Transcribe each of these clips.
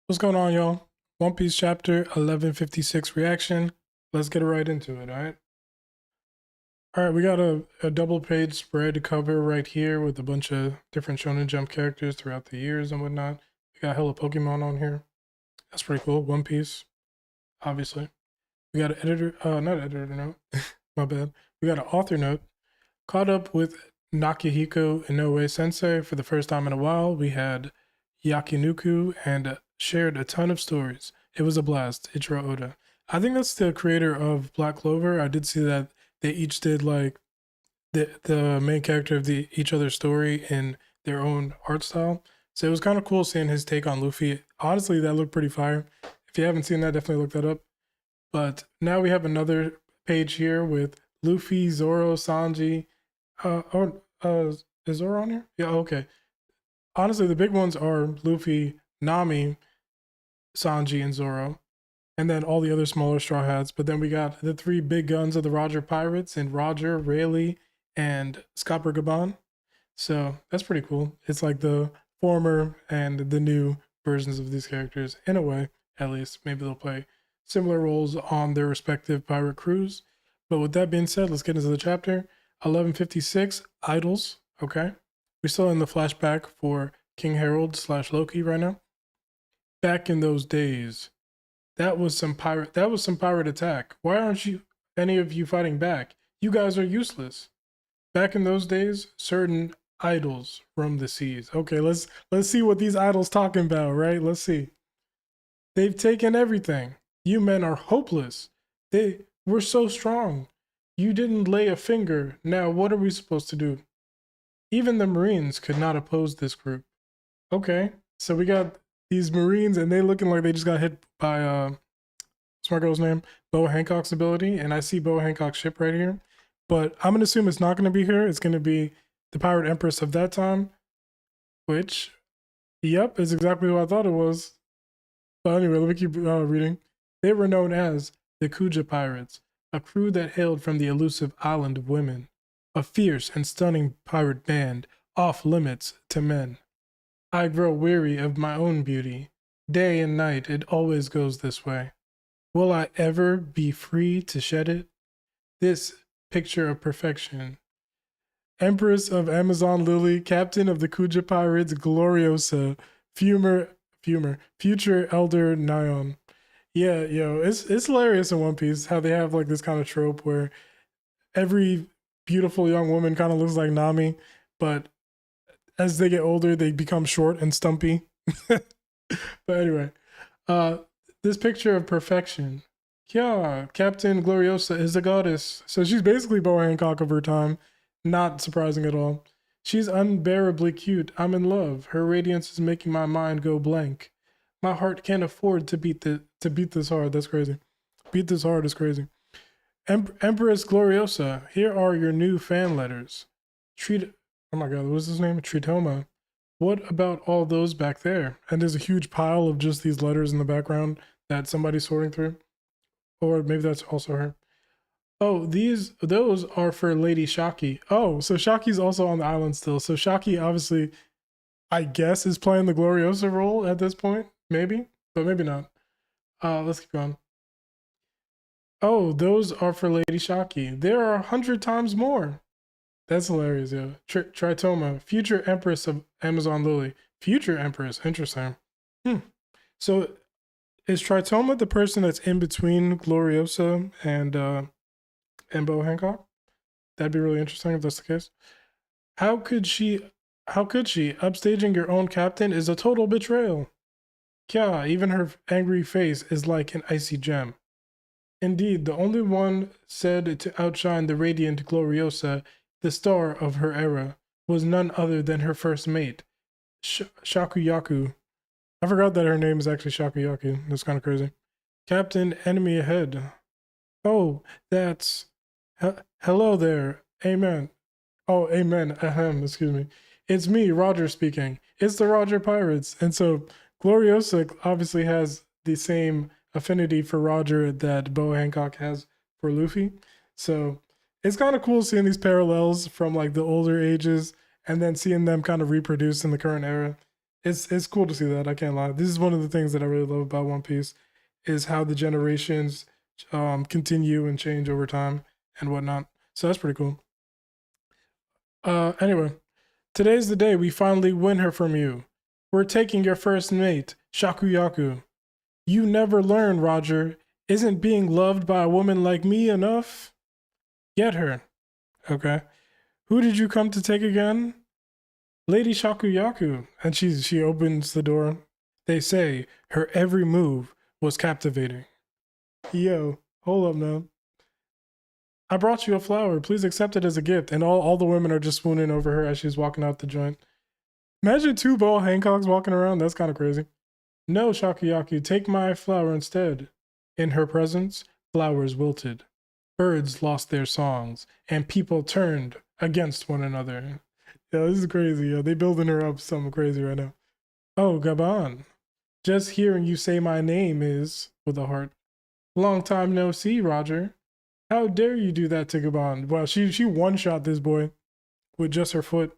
What's going on, y'all? One Piece chapter 1156 reaction. Let's get right into it, all right? All right, we got a double page spread cover right here with a bunch of different Shonen Jump characters throughout the years and whatnot. We got hella Pokemon on here. That's pretty cool. One Piece, obviously. We got an editor, not editor note, my bad. We got an author note. Caught up with Nakihiko Inoue Sensei for the first time in a while. We had Yakinuku and shared a ton of stories. It was a blast. Ichiro Oda. I think that's the creator of Black Clover. I did see that they each did like the main character of each other's story in their own art style. So it was kind of cool seeing his take on Luffy. Honestly, that looked pretty fire. If you haven't seen that, definitely look that up. But now we have another page here with Luffy, Zoro, Sanji. Is Zoro on here? Yeah, okay. Honestly, the big ones are Luffy, Nami, Sanji, and Zoro, and then all the other smaller Straw Hats. But then we got the three big guns of the Roger Pirates and Roger, Rayleigh, and Scopper Gaban. So that's pretty cool. It's like the former and the new versions of these characters, in a way, at least. Maybe they'll play similar roles on their respective pirate crews. But with that being said, let's get into the chapter. 1156, Idols. Okay. We're still in the flashback for King Harold / Loki right now. Back in those days, that was some pirate attack. Why aren't you any of you fighting back? You guys are useless. Back in those days, certain idols roamed the seas. Okay, let's see what these idols talking about, right? Let's see. They've taken everything. You men are hopeless. They were so strong. You didn't lay a finger. Now what are we supposed to do? Even the Marines could not oppose this group. Okay, so we got these Marines and they looking like they just got hit by what's my girl's name? Bo Hancock's ability, and I see Bo Hancock's ship right here. But I'm gonna assume it's not gonna be here. It's gonna be the Pirate Empress of that time, which, yep, is exactly what I thought it was. But anyway, let me keep reading. They were known as the Kuja Pirates, a crew that hailed from the elusive island of women, a fierce and stunning pirate band, off limits to men. I grow weary of my own beauty. Day and night, it always goes this way. Will I ever be free to shed it? This picture of perfection. Empress of Amazon Lily, captain of the Kuja Pirates, Gloriosa, future Elder Nyon. Yeah, yo, it's hilarious in One Piece how they have like this kind of trope where every beautiful young woman kind of looks like Nami, but as they get older, they become short and stumpy. But anyway, uh, this picture of perfection. Yeah, Captain Gloriosa is a goddess. So she's basically Bo Hancock of her time. Not surprising at all. She's unbearably cute. I'm in love. Her radiance is making my mind go blank. My heart can't afford to beat this hard. That's crazy. Beat this hard is crazy. Empress Gloriosa, here are your new fan letters. Treat. Oh my god, what's his name? Tritoma. What about all those back there? And there's a huge pile of just these letters in the background that somebody's sorting through. Or maybe that's also her. Oh, those are for Lady Shaki. Oh, so Shaki's also on the island still. So Shaki obviously, I guess, is playing the Gloriosa role at this point. Maybe, but maybe not. Let's keep going. Oh, those are for Lady Shaki. There are 100 times more. That's hilarious, yeah. Tritoma, future Empress of Amazon Lily. Future Empress, interesting. So is Tritoma the person that's in between Gloriosa and Bo Hancock? That'd be really interesting if that's the case. How could she? How could she? Upstaging your own captain is a total betrayal. Yeah, even her angry face is like an icy gem. Indeed, the only one said to outshine the radiant Gloriosa, the star of her era, was none other than her first mate, Shakuyaku. I forgot that her name is actually Shakuyaku. That's kind of crazy. Captain, enemy ahead. Oh, that's... hello there. Amen. Oh, amen. Ahem, excuse me. It's me, Roger speaking. It's the Roger Pirates. And so Gloriosa obviously has the same affinity for Roger that Bo Hancock has for Luffy. So it's kind of cool seeing these parallels from like the older ages and then seeing them kind of reproduced in the current era. it's cool to see that. I can't lie. This is one of the things that I really love about One Piece is how the generations continue and change over time and whatnot. So that's pretty cool. Anyway, today's the day we finally win her from you. We're taking your first mate, Shakuyaku. You never learn, Roger. Isn't being loved by a woman like me enough? Get her. Okay. Who did you come to take again? Lady Shakuyaku. And she opens the door. They say her every move was captivating. Yo, hold up now. I brought you a flower. Please accept it as a gift. And all the women are just swooning over her as she's walking out the joint. Imagine two Boa Hancocks walking around. That's kind of crazy. No, Shakuyaku, take my flower instead. In her presence, flowers wilted. Birds lost their songs, and people turned against one another. Yeah, this is crazy. Yeah, they building her up something crazy right now. Oh, Gabon. Just hearing you say my name is, with a heart. Long time no see, Roger. How dare you do that to Gabon? Wow, she one-shot this boy with just her foot.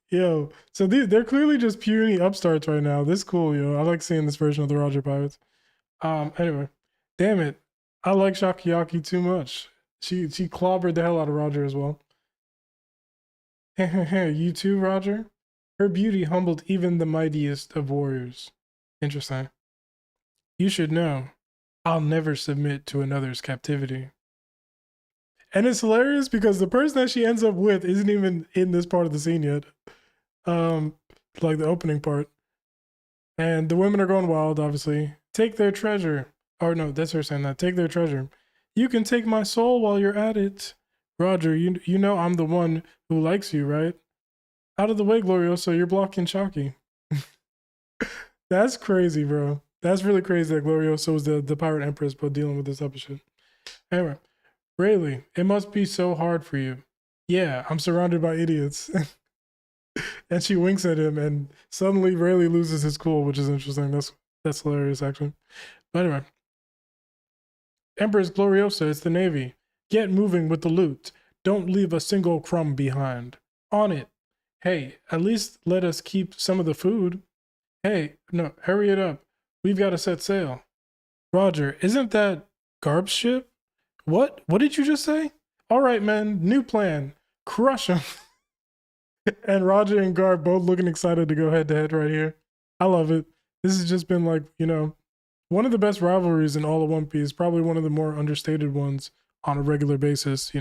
Yo, so they're clearly just puny upstarts right now. This is cool, yo. I like seeing this version of the Roger Pirates. Anyway, damn it. I like Shakyaki too much. She clobbered the hell out of Roger as well. You too, Roger? Her beauty humbled even the mightiest of warriors. Interesting. You should know, I'll never submit to another's captivity. And it's hilarious because the person that she ends up with isn't even in this part of the scene yet. Like the opening part. And the women are going wild, obviously. Take their treasure. Or no, that's her saying that. Take their treasure. You can take my soul while you're at it. Roger, you know I'm the one who likes you, right? Out of the way, Glorioso, you're blocking Shocky. That's crazy, bro. That's really crazy that Glorioso was the pirate empress, but dealing with this type of shit. Anyway, Rayleigh, it must be so hard for you. Yeah, I'm surrounded by idiots. And she winks at him, and suddenly Rayleigh loses his cool, which is interesting. That's hilarious, actually. But anyway, Empress Gloriosa, it's the Navy. Get moving with the loot. Don't leave a single crumb behind. On it. Hey, at least let us keep some of the food. Hey, no, hurry it up. We've got to set sail. Roger, isn't that Garb's ship? What? What did you just say? All right, man, new plan. Crush him. And Roger and Garb both looking excited to go head to head right here. I love it. This has just been like, one of the best rivalries in all of One Piece, probably one of the more understated ones on a regular basis,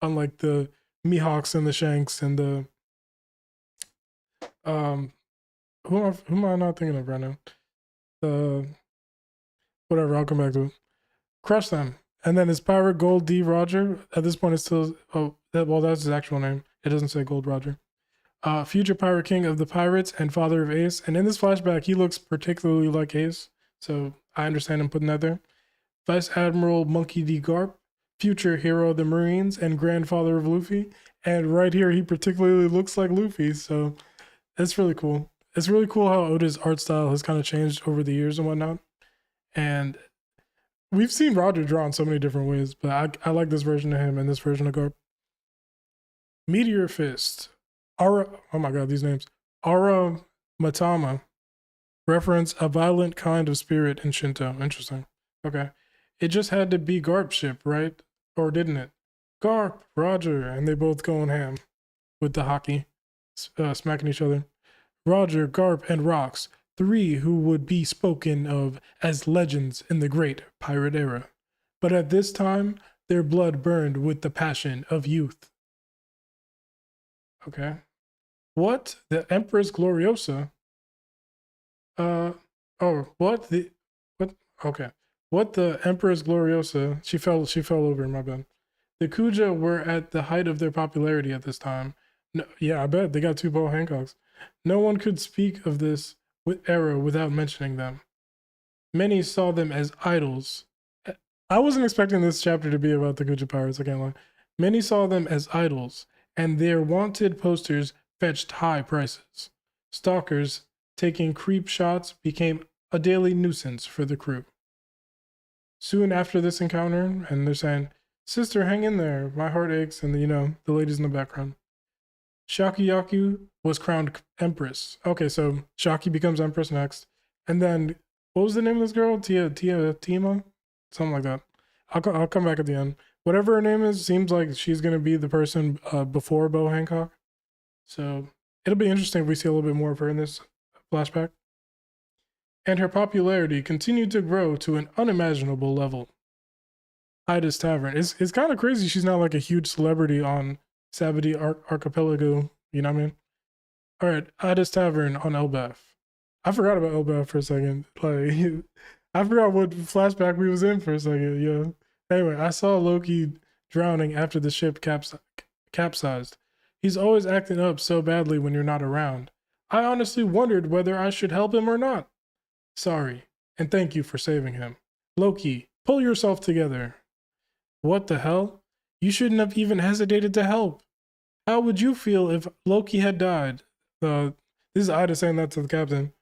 unlike the Mihawks and the Shanks and the who am I not thinking of right now? Whatever, I'll come back to it. Crush them. And then it's Pirate Gold D Roger. At this point it's still that's his actual name. It doesn't say Gold Roger. Future Pirate King of the Pirates and father of Ace. And in this flashback, he looks particularly like Ace. So I understand him putting that there. Vice Admiral Monkey D. Garp, future hero of the Marines and grandfather of Luffy. And right here, he particularly looks like Luffy. So it's really cool. It's really cool how Oda's art style has kind of changed over the years and whatnot. And we've seen Roger draw in so many different ways, but I like this version of him and this version of Garp. Meteor Fist. Oh my god, these names. Ara Matama. Reference a violent kind of spirit in Shinto. Interesting. Okay. It just had to be Garp's ship, right? Or didn't it? Garp, Roger, and they both going ham with the hockey, smacking each other. Roger, Garp, and Rox, three who would be spoken of as legends in the great pirate era. But at this time, their blood burned with the passion of youth. Okay. What? The Empress Gloriosa? What? Okay. What the Empress Gloriosa? She fell over, my bad. The Kuja were at the height of their popularity at this time. No, yeah, I bet. They got two Boa Hancocks. No one could speak of this era without mentioning them. Many saw them as idols. I wasn't expecting this chapter to be about the Kuja pirates, I can't lie. Many saw them as idols, and their wanted posters fetched high prices. Stalkers taking creep shots became a daily nuisance for the crew. Soon after this encounter, and they're saying, "Sister, hang in there, my heart aches," and the ladies in the background. Shakiyaku was crowned empress. Okay, so Shaki becomes empress next. And then, what was the name of this girl? Tima? Something like that. I'll come back at the end. Whatever her name is, seems like she's going to be the person before Bo Hancock. So it'll be interesting if we see a little bit more of her in this flashback. And her popularity continued to grow to an unimaginable level. Ida's Tavern. It's kind of crazy she's not like a huge celebrity on Savity Archipelago. You know what I mean? All right, Ida's Tavern on Elbaf. I forgot about Elbaf for a second. Like, I forgot what flashback we was in for a second. Yeah. Anyway, I saw Loki drowning after the ship capsized. He's always acting up so badly when you're not around. I honestly wondered whether I should help him or not. Sorry, and thank you for saving him. Loki, pull yourself together. What the hell? You shouldn't have even hesitated to help. How would you feel if Loki had died? This is Ida saying that to the captain.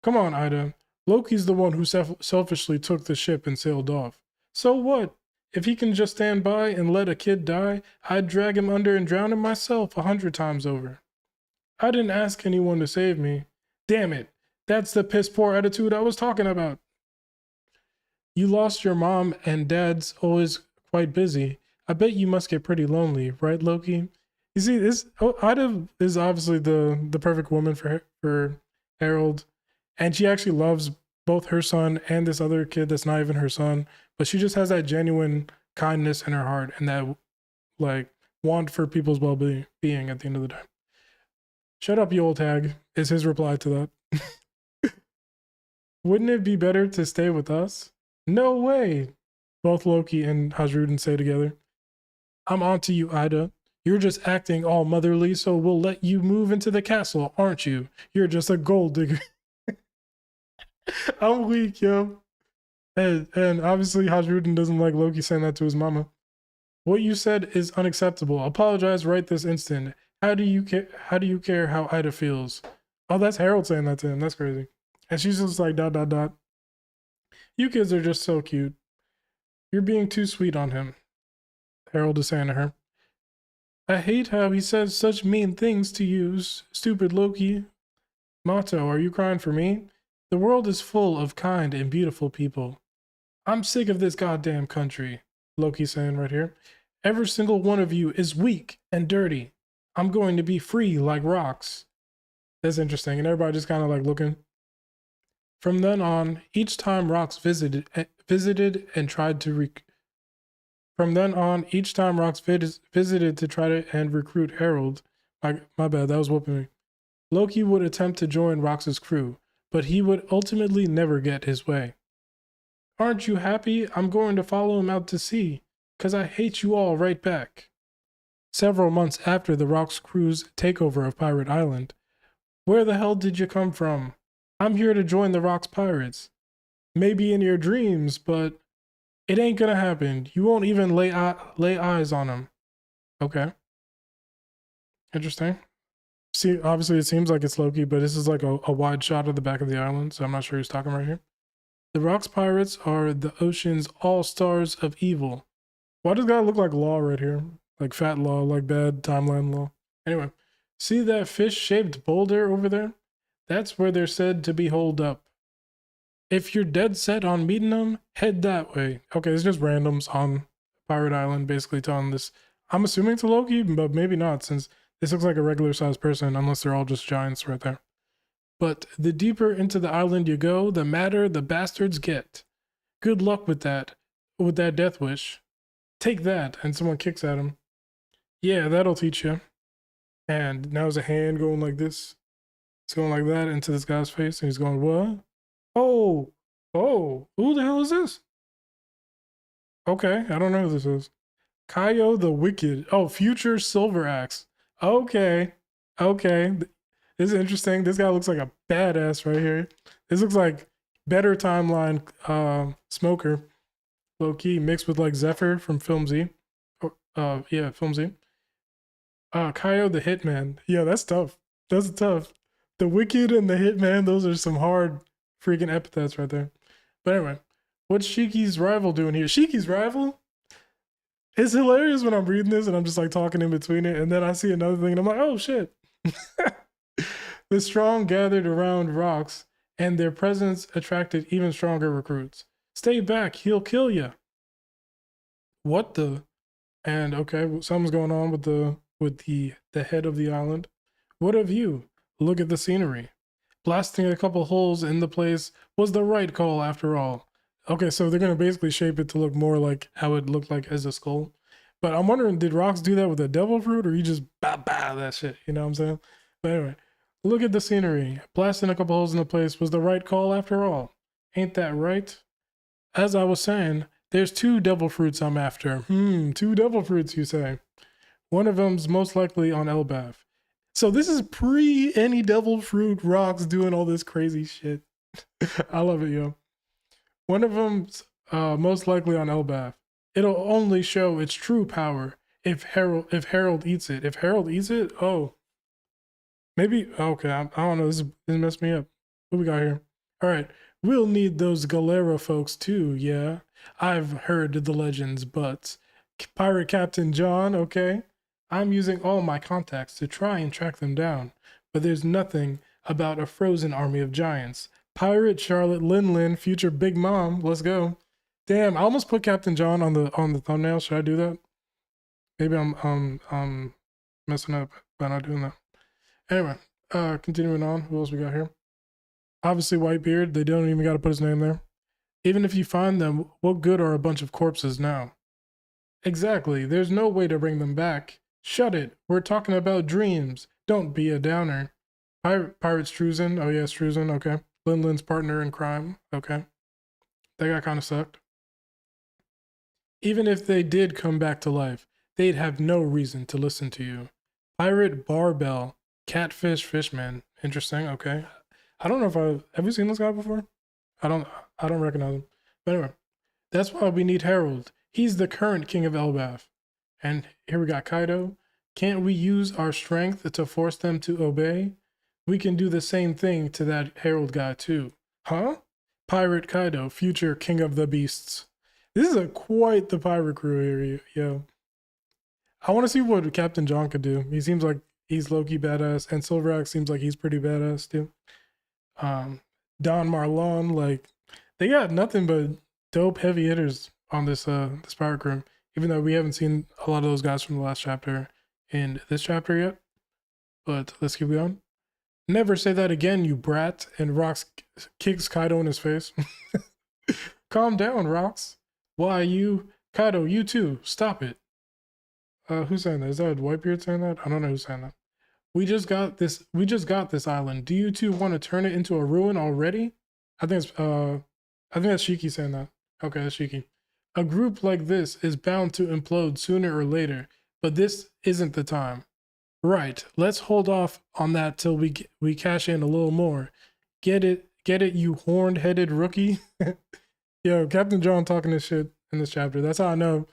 Come on, Ida. Loki's the one who selfishly took the ship and sailed off. So what? If he can just stand by and let a kid die, I'd drag him under and drown him myself 100 times over. I didn't ask anyone to save me. Damn it. That's the piss poor attitude I was talking about. You lost your mom and dad's always quite busy. I bet you must get pretty lonely, right, Loki? You see, Ida is obviously the perfect woman for Harold, and she actually loves both her son and this other kid that's not even her son, but she just has that genuine kindness in her heart and that like want for people's well-being at the end of the day. Shut up, you old hag, is his reply to that. Wouldn't it be better to stay with us? No way, both Loki and Hasrudin say together. I'm on to you, Ida. You're just acting all motherly, so we'll let you move into the castle, aren't you? You're just a gold digger. I'm weak, yo. And obviously Hasrudin doesn't like Loki saying that to his mama. What you said is unacceptable. Apologize right this instant. How do you care how Ida feels? Oh, that's Harold saying that to him. That's crazy. And she's just like, ... You kids are just so cute. You're being too sweet on him, Harold is saying to her. I hate how he says such mean things to you, stupid Loki. Mato, are you crying for me? The world is full of kind and beautiful people. I'm sick of this goddamn country, Loki's saying right here. Every single one of you is weak and dirty. I'm going to be free like rocks. That's interesting. And everybody just kind of like looking. From then on, each time Rox visited and tried to visited to try to and recruit Harold. My bad, that was whooping me. Loki would attempt to join Rox's crew, but he would ultimately never get his way. Aren't you happy? I'm going to follow him out to sea, 'cause I hate you all right back. Several months after the Rox crew's takeover of Pirate Island. Where the hell did you come from? I'm here to join the Rox Pirates. Maybe in your dreams, but it ain't gonna happen. You won't even lay eyes on him. Okay. Interesting. See, obviously it seems like it's Loki, but this is like a wide shot of the back of the island, so I'm not sure who's talking right here. The Rox Pirates are the ocean's all-stars of evil. Why does God look like Law right here? Like Fat Law, like bad timeline Law. Anyway, see that fish-shaped boulder over there? That's where they're said to be holed up. If you're dead set on meeting them, head that way. Okay, it's just randoms on Pirate Island basically telling this. I'm assuming to Loki, but maybe not, since this looks like a regular sized person, unless they're all just giants right there. But the deeper into the island you go, the madder the bastards get. Good luck with that death wish. Take that, and someone kicks at him. Yeah, that'll teach you. And now there's a hand going like this. It's going like that into this guy's face, and he's going, what? Oh, who the hell is this? Okay, I don't know who this is. Kaio the Wicked. Oh, future Silver Axe. Okay. This is interesting. This guy looks like a badass right here. This looks like better timeline Smoker. Low key mixed with like Zephyr from Film Z. Yeah, Film Z. Kaio the Hitman. Yeah, that's tough. That's tough. The Wicked and the Hitman, those are some hard freaking epithets right there. But anyway, what's Shiki's rival doing here? Shiki's rival? It's hilarious when I'm reading this and I'm just like talking in between it, and then I see another thing and I'm like, oh shit. The strong gathered around rocks, and their presence attracted even stronger recruits. Stay back, he'll kill you. What the? And okay, something's going on with the head of the island. What of you? Look at the scenery. Blasting a couple holes in the place was the right call after all. Okay, so they're gonna basically shape it to look more like how it looked like as a skull. But I'm wondering, did rocks do that with a devil fruit, or you just bah bah that shit? You know what I'm saying? But anyway, look at the scenery. Blasting a couple holes in the place was the right call after all. Ain't that right? As I was saying, there's two devil fruits I'm after. Two devil fruits, you say? One of them's most likely on Elbaf. So this is pre any devil fruit rocks doing all this crazy shit. I love it, yo. One of them's most likely on Elbaf. It'll only show its true power if Harold eats it. If Harold eats it, oh, maybe. Okay, I don't know. This messed me up. What we got here? All right, we'll need those Galera folks too. Yeah, I've heard the legends, but Pirate Captain John. Okay, I'm using all my contacts to try and track them down, but there's nothing about a frozen army of giants. Pirate Charlotte Lin, future Big Mom. Let's go. Damn, I almost put Captain John on the thumbnail. Should I do that? Maybe I'm messing up by not doing that. Anyway, continuing on. Who else we got here? Obviously Whitebeard. They don't even got to put his name there. Even if you find them, what good are a bunch of corpses now? Exactly. There's no way to bring them back. Shut it. We're talking about dreams. Don't be a downer. Pirate Struzen. Oh yeah, Struzen. Okay. Lin's partner in crime. Okay. That guy kind of sucked. Even if they did come back to life, they'd have no reason to listen to you. Pirate Barbell. Catfish Fishman. Interesting. Okay. I don't know if have you seen this guy before? I don't recognize him. But anyway, that's why we need Harold. He's the current king of Elbaf. And here we got Kaido. Can't we use our strength to force them to obey? We can do the same thing to that Harold guy too. Huh? Pirate Kaido, future king of the beasts. This is quite the pirate crew here, yo. I want to see what Captain John could do. He seems like he's low-key badass, and Silverax seems like he's pretty badass too. Don Marlon, like, they got nothing but dope heavy hitters on this pirate crew, even though we haven't seen a lot of those guys from the last chapter in this chapter yet. But let's keep going. Never say that again, you brat. And Rox kicks Kaido in his face. Calm down, Rox. Why you, Kaido, you too, stop it. Who's saying that? Is that Whitebeard saying that? I don't know who's saying that. We just got this island. Do you two want to turn it into a ruin already? I think that's Shiki saying that. Okay, that's Shiki. A group like this is bound to implode sooner or later, but this isn't the time. Right, let's hold off on that till we cash in a little more. Get it, you horned-headed rookie? Yo, Captain John talking this shit in this chapter. That's how I know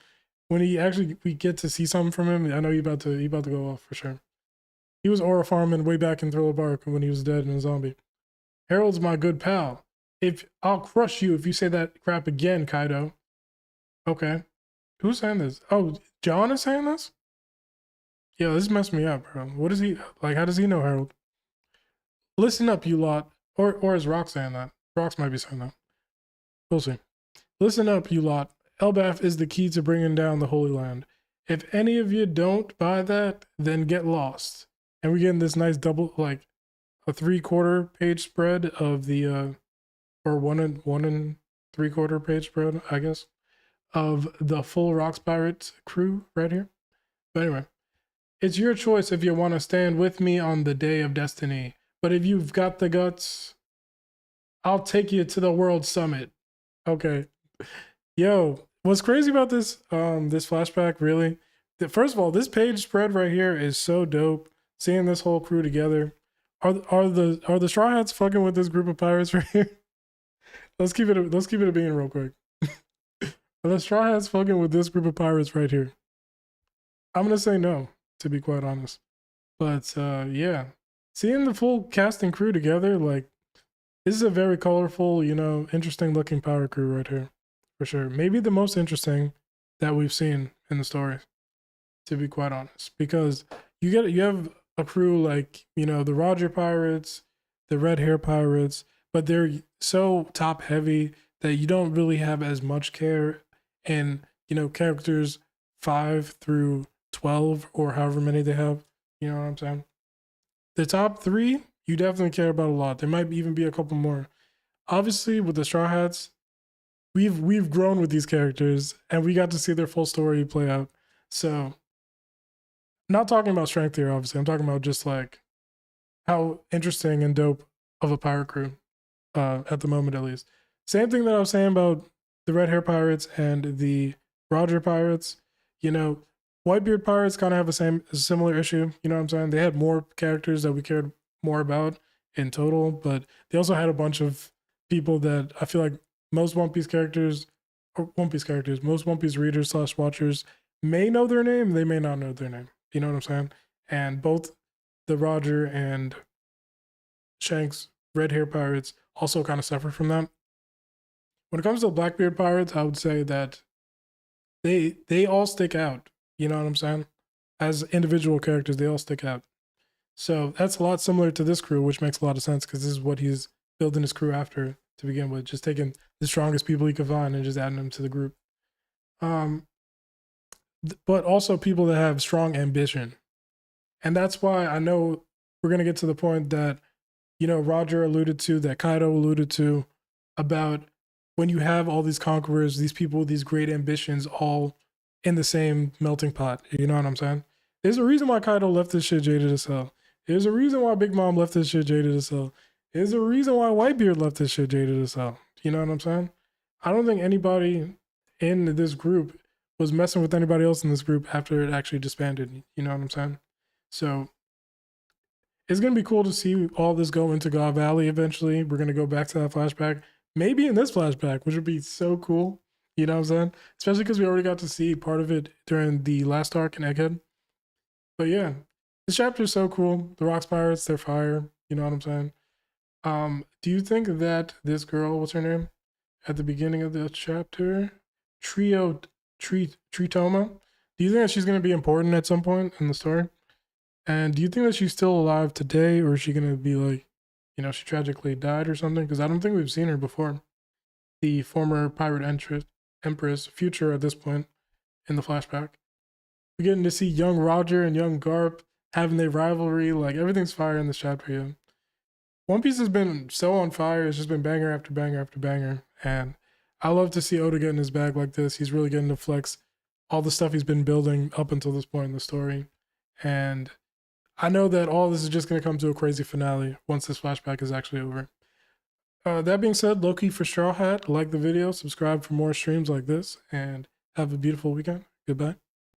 when we get to see something from him. I know he about to go off for sure. He was aura farming way back in Thriller Bark when he was dead and a zombie. Harold's my good pal. I'll crush you if you say that crap again, Kaido. Okay. Who's saying this? Oh, John is saying this? Yeah, this messed me up, bro. What is he like? How does he know Harold? Listen up, you lot. Or is Rox saying that? Rox might be saying that. We'll see. Listen up, you lot. Elbaf is the key to bringing down the Holy Land. If any of you don't buy that, then get lost. And we're getting this nice double, like a 3/4 page spread of the, or 1 and 3/4 page spread, I guess, of the full Rox Pirates crew right here. But anyway, it's your choice if you want to stand with me on the day of destiny. But if you've got the guts, I'll take you to the World Summit. Okay. Yo, what's crazy about this this flashback, really? First of all, this page spread right here is so dope. Seeing this whole crew together. Are the Straw Hats fucking with this group of pirates right here? Let's keep it a being real quick. Are the Straw Hats fucking with this group of pirates right here? I'm gonna say no, to be quite honest. But yeah, seeing the full cast and crew together, like, this is a very colorful, you know, interesting looking pirate crew right here, for sure. Maybe the most interesting that we've seen in the story, to be quite honest, because you have a crew like, you know, the Roger pirates, the red hair pirates, but they're so top heavy that you don't really have as much care in, you know, characters 5 through 12 or however many they have. You know what I'm saying? The top 3 you definitely care about a lot. There might even be a couple more. Obviously, with the Straw Hats, we've grown with these characters and we got to see their full story play out. So, not talking about strength here, obviously. I'm talking about just like how interesting and dope of a pirate crew, at the moment at least. Same thing that I was saying about the Red Hair Pirates and the Roger Pirates. You know, Whitebeard Pirates kind of have a similar issue. You know what I'm saying? They had more characters that we cared more about in total, but they also had a bunch of people that I feel like most One Piece characters, most One Piece readers slash watchers may know their name, they may not know their name. You know what I'm saying? And both the Roger and Shanks red hair pirates also kind of suffer from that. When it comes to Blackbeard pirates, I would say that they all stick out. You know what I'm saying? As individual characters, they all stick out. So that's a lot similar to this crew, which makes a lot of sense because this is what he's building his crew after to begin with, just taking the strongest people he could find and just adding them to the group. But also people that have strong ambition. And that's why I know we're going to get to the point that, you know, Roger alluded to, that Kaido alluded to, about when you have all these conquerors, these people with these great ambitions all in the same melting pot. You know what I'm saying? There's a reason why Kaido left this shit jaded as hell. There's a reason why Big Mom left this shit jaded as hell. There's a reason why Whitebeard left this shit jaded as hell. You know what I'm saying? I don't think anybody in this group was messing with anybody else in this group after it actually disbanded. You know what I'm saying? So it's going to be cool to see all this go into God Valley eventually. We're going to go back to that flashback. Maybe in this flashback, which would be so cool. You know what I'm saying? Especially because we already got to see part of it during the last arc in Egghead. But yeah, this chapter is so cool. The Rocks Pirates, they're fire. You know what I'm saying? Do you think that this girl, what's her name? At the beginning of the chapter, Tritoma, do you think that she's going to be important at some point in the story? And do you think that she's still alive today, or is she going to be like, you know, she tragically died or something? Because I don't think we've seen her before. The former pirate empress, future at this point in the flashback. We're getting to see young Roger and young Garp having their rivalry. Like, everything's fire in this chapter here. One Piece has been so on fire. It's just been banger after banger after banger. And I love to see Oda get in his bag like this. He's really getting to flex all the stuff he's been building up until this point in the story. And I know that all this is just going to come to a crazy finale once this flashback is actually over. That being said, Loki for Straw Hat, like the video, subscribe for more streams like this, and have a beautiful weekend. Goodbye.